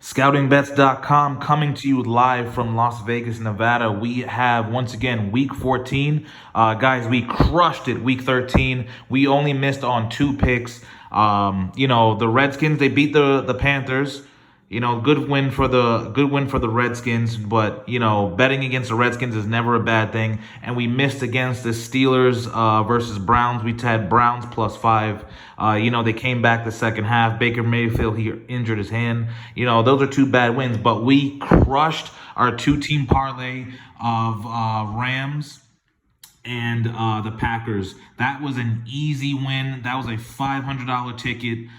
Scoutingbets.com coming to you live from Las Vegas, Nevada. We have, once again, week 14. Guys, we crushed it week 13. We only missed on 2 picks. The Redskins, they beat the Panthers. Good win for the Redskins, but betting against the Redskins is never a bad thing. And we missed against the Steelers versus Browns. We had Browns +5. They came back the second half. Baker Mayfield, he injured his hand. Those are 2 bad wins, but we crushed our 2-team parlay of Rams and the Packers. That was an easy win. That was a $500 ticket.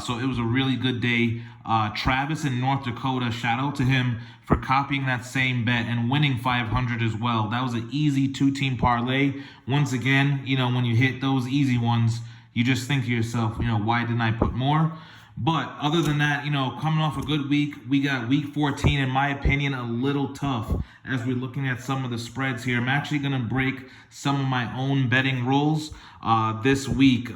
So it was a really good day. Travis in North Dakota, shout out to him for copying that same bet and winning 500 as well. That was an easy 2-team parlay. Once again, when you hit those easy ones, you just think to yourself, why didn't I put more? But other than that, coming off a good week, we got week 14, in my opinion, a little tough as we're looking at some of the spreads here. I'm actually going to break some of my own betting rules this week.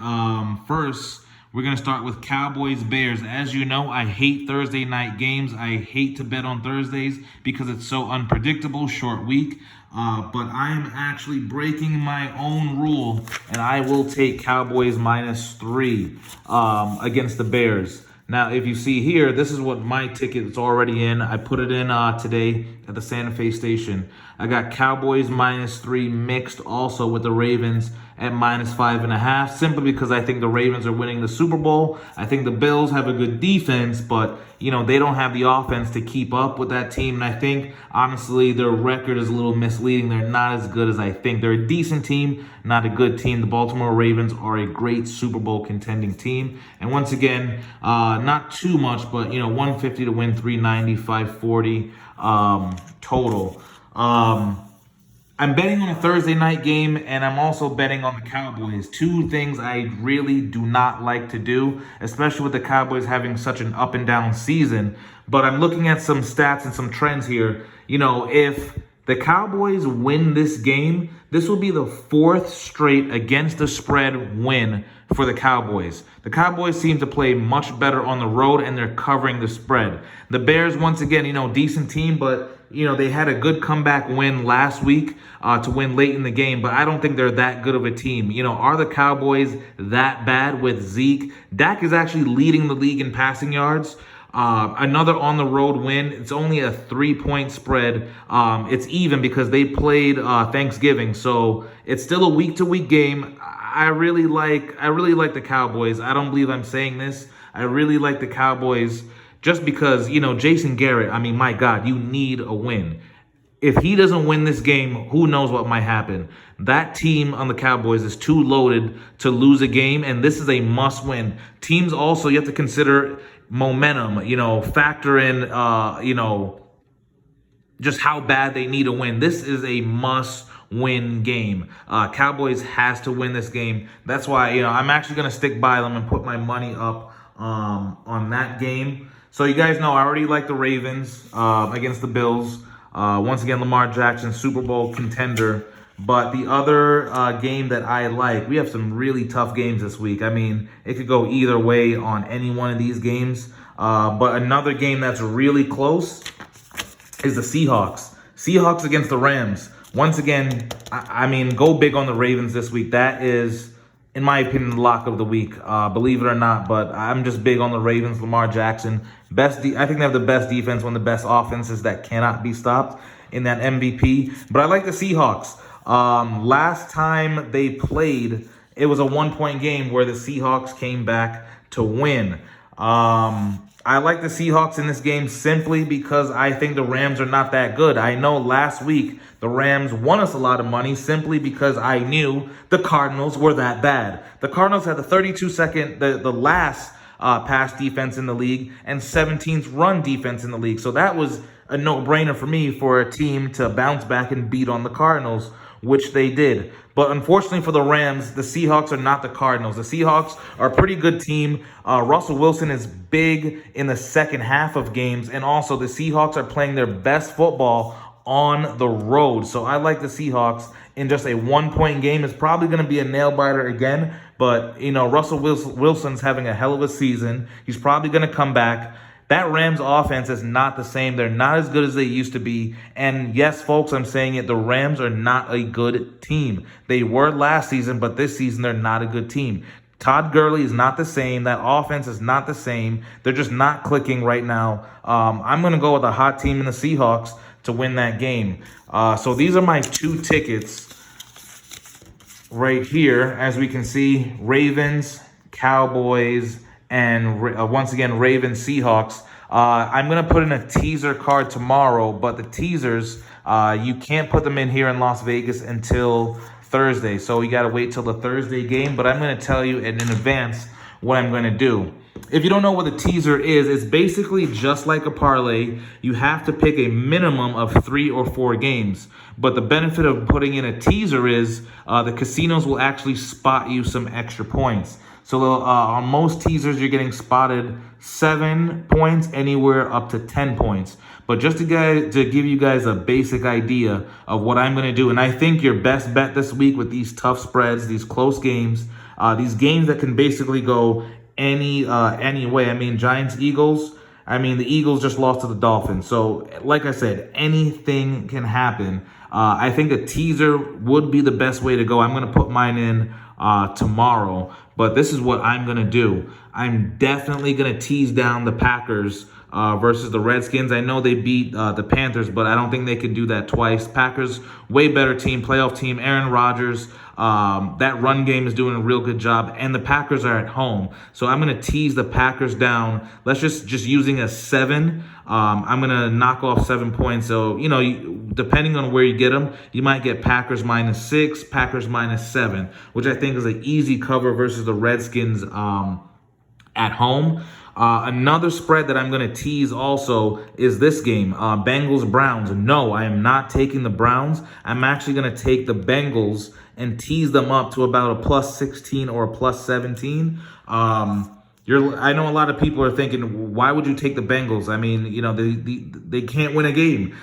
First, we're going to start with Cowboys Bears. As you know, I hate Thursday night games. I hate to bet on Thursdays because it's so unpredictable, short week. But I am actually breaking my own rule, and I will take Cowboys -3 against the Bears. Now, if you see here, this is what my ticket is already in. I put it in today at the Santa Fe station. I got Cowboys -3 mixed also with the Ravens at -5.5, simply because I think the Ravens are winning the Super Bowl. I think the Bills have a good defense, but they don't have the offense to keep up with that team. And I think, honestly, their record is a little misleading. They're not as good as I think. They're a decent team, not a good team. The Baltimore Ravens are a great Super Bowl contending team. And once again, not too much, but 150 to win, 390, 540 total. I'm betting on a Thursday night game, and I'm also betting on the Cowboys. 2 things I really do not like to do, especially with the Cowboys having such an up and down season. But I'm looking at some stats and some trends here. If the Cowboys win this game, this will be the 4th straight against the spread win for the Cowboys. The Cowboys seem to play much better on the road, and they're covering the spread. The Bears, once again, decent team, but they had a good comeback win last week to win late in the game, but I don't think they're that good of a team. Are the Cowboys that bad with Zeke? Dak is actually leading the league in passing yards. Another on-the-road win. It's only a 3-point spread. It's even because they played Thanksgiving, so it's still a week-to-week game. I really like the Cowboys. I don't believe I'm saying this. I really like the Cowboys just because, Jason Garrett, my God, you need a win. If he doesn't win this game, who knows what might happen. That team on the Cowboys is too loaded to lose a game, and this is a must-win. Teams also, you have to consider momentum, factor in, just how bad they need to win. This is a must-win game. Cowboys has to win this game. That's why, I'm actually going to stick by them and put my money up on that game. So you guys know I already like the Ravens against the Bills. Once again, Lamar Jackson, Super Bowl contender. But the other game that I like, we have some really tough games this week. It could go either way on any one of these games. But another game that's really close is the Seahawks. Seahawks against the Rams. Once again, go big on the Ravens this week. That is, in my opinion, the lock of the week. Believe it or not, but I'm just big on the Ravens. Lamar Jackson. I think they have the best defense, one of the best offenses that cannot be stopped in that MVP. But I like the Seahawks. Last time they played, it was a 1-point game where the Seahawks came back to win. I like the Seahawks in this game simply because I think the Rams are not that good. I know last week the Rams won us a lot of money simply because I knew the Cardinals were that bad. The Cardinals had the 32-second, the last pass defense in the league and 17th run defense in the league. So that was a no-brainer for me for a team to bounce back and beat on the Cardinals, which they did. But unfortunately for the Rams, the Seahawks are not the Cardinals. The Seahawks are a pretty good team. Russell Wilson is big in the second half of games. And also the Seahawks are playing their best football on the road. So I like the Seahawks in just a 1-point game. It's probably going to be a nail-biter again. But, Russell Wilson's having a hell of a season. He's probably going to come back. That Rams offense is not the same. They're not as good as they used to be. And yes, folks, I'm saying it. The Rams are not a good team. They were last season, but this season they're not a good team. Todd Gurley is not the same. That offense is not the same. They're just not clicking right now. I'm going to go with a hot team in the Seahawks to win that game. So these are my 2 tickets right here. As we can see, Ravens, Cowboys, and once again, Ravens, Seahawks. I'm going to put in a teaser card tomorrow, but the teasers, you can't put them in here in Las Vegas until Thursday. So you got to wait till the Thursday game, but I'm going to tell you in advance what I'm going to do. If you don't know what the teaser is, it's basically just like a parlay. You have to pick a minimum of 3 or 4 games. But the benefit of putting in a teaser is the casinos will actually spot you some extra points. So on most teasers, you're getting spotted 7 points, anywhere up to 10 points. But just to give you guys a basic idea of what I'm going to do, and I think your best bet this week with these tough spreads, these close games, these games that can basically go any way. I mean, Giants-Eagles, the Eagles just lost to the Dolphins. So, like I said, anything can happen. I think a teaser would be the best way to go. I'm going to put mine in tomorrow. But this is what I'm going to do. I'm definitely going to tease down the Packers versus the Redskins. I know they beat the Panthers, but I don't think they could do that twice. Packers, way better team, playoff team. Aaron Rodgers, that run game is doing a real good job, and the Packers are at home. So I'm going to tease the Packers down. Let's just using a 7. I'm going to knock off 7 points. So, depending on where you get them, you might get Packers -6, Packers -7, which I think is an easy cover versus the Redskins at home. Another spread that I'm going to tease also is this game, Bengals Browns. No, I am not taking the Browns. I'm actually going to take the Bengals and tease them up to about a +16 or a +17. I know a lot of people are thinking, why would you take the Bengals? They can't win a game.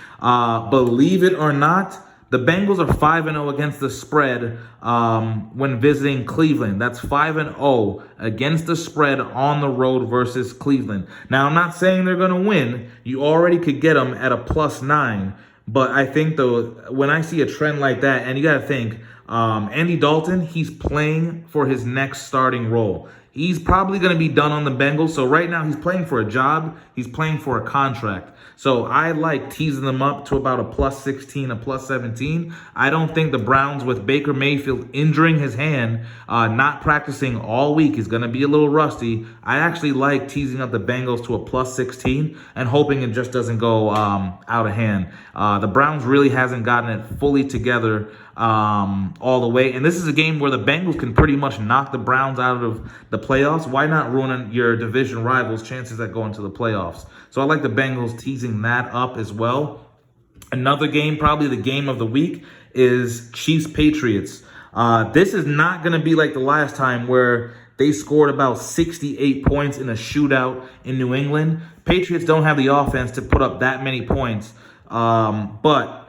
Believe it or not, the Bengals are 5-0 against the spread when visiting Cleveland. That's 5-0 against the spread on the road versus Cleveland. Now, I'm not saying they're going to win. You already could get them at a +9. But I think, though, when I see a trend like that, and you got to think, Andy Dalton, he's playing for his next starting role. He's probably going to be done on the Bengals. So right now he's playing for a job. He's playing for a contract. So I like teasing them up to about a +16, a +17. I don't think the Browns, with Baker Mayfield injuring his hand, not practicing all week, is going to be a little rusty. I actually like teasing up the Bengals to a +16 and hoping it just doesn't go out of hand. The Browns really hasn't gotten it fully together all the way. And this is a game where the Bengals can pretty much knock the Browns out of the playoffs. Why not ruin your division rivals' chances at going to the playoffs? So I like the Bengals teasing that up as well. Another game, probably the game of the week, is Chiefs-Patriots. This is not going to be like the last time where they scored about 68 points in a shootout in New England. Patriots don't have the offense to put up that many points. But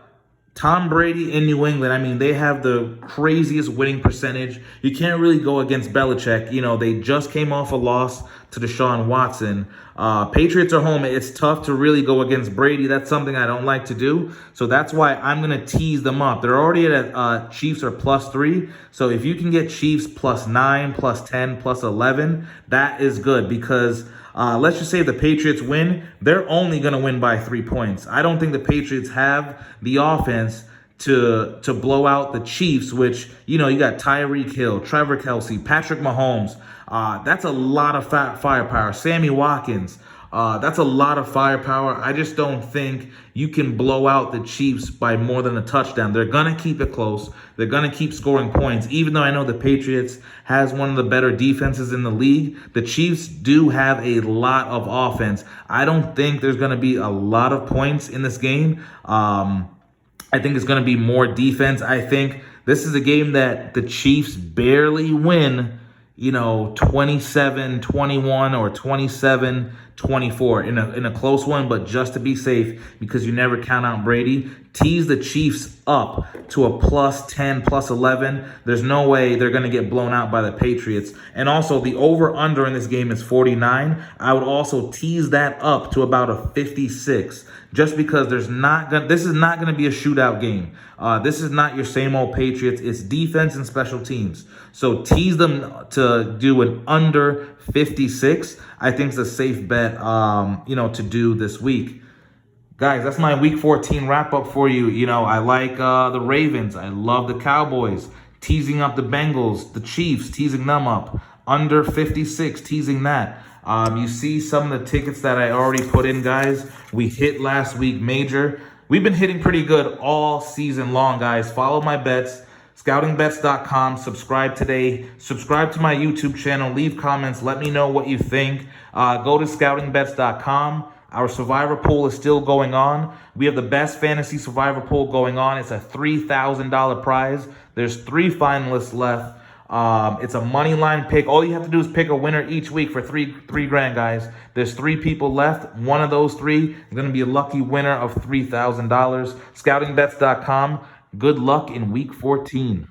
Tom Brady in New England, they have the craziest winning percentage. You can't really go against Belichick. They just came off a loss to Deshaun Watson. Patriots are home. It's tough to really go against Brady. That's something I don't like to do. So that's why I'm going to tease them up. They're already at Chiefs are +3. So if you can get Chiefs +9, +10, +11, that is good because let's just say if the Patriots win, they're only going to win by 3 points. I don't think the Patriots have the offense to blow out the Chiefs, which, you got Tyreek Hill, Trevor Kelsey, Patrick Mahomes. That's a lot of firepower. Sammy Watkins. That's a lot of firepower. I just don't think you can blow out the Chiefs by more than a touchdown. They're going to keep it close. They're going to keep scoring points. Even though I know the Patriots has one of the better defenses in the league, the Chiefs do have a lot of offense. I don't think there's going to be a lot of points in this game. I think it's going to be more defense. I think this is a game that the Chiefs barely win, 27-21 or 27-20 24 in a close one, but just to be safe, because you never count out Brady, tease the Chiefs up to a +10, +11. There's no way they're going to get blown out by the Patriots. And also, the over-under in this game is 49. I would also tease that up to about a 56, just because this is not going to be a shootout game. This is not your same old Patriots. It's defense and special teams. So tease them to do an under 56. I think it's a safe bet, to do this week. Guys, that's my Week 14 wrap-up for you. I like the Ravens. I love the Cowboys. Teasing up the Bengals, the Chiefs, teasing them up. Under 56, teasing that. You see some of the tickets that I already put in, guys. We hit last week major. We've been hitting pretty good all season long, guys. Follow my bets. Scoutingbets.com. Subscribe today. Subscribe to my YouTube channel. Leave comments. Let me know what you think. Go to Scoutingbets.com. Our Survivor pool is still going on. We have the best fantasy Survivor pool going on. It's a $3,000 prize. There's 3 finalists left. It's a money line pick. All you have to do is pick a winner each week for three grand, guys. There's 3 people left. One of those 3 is going to be a lucky winner of $3,000. Scoutingbets.com. Good luck in Week 14.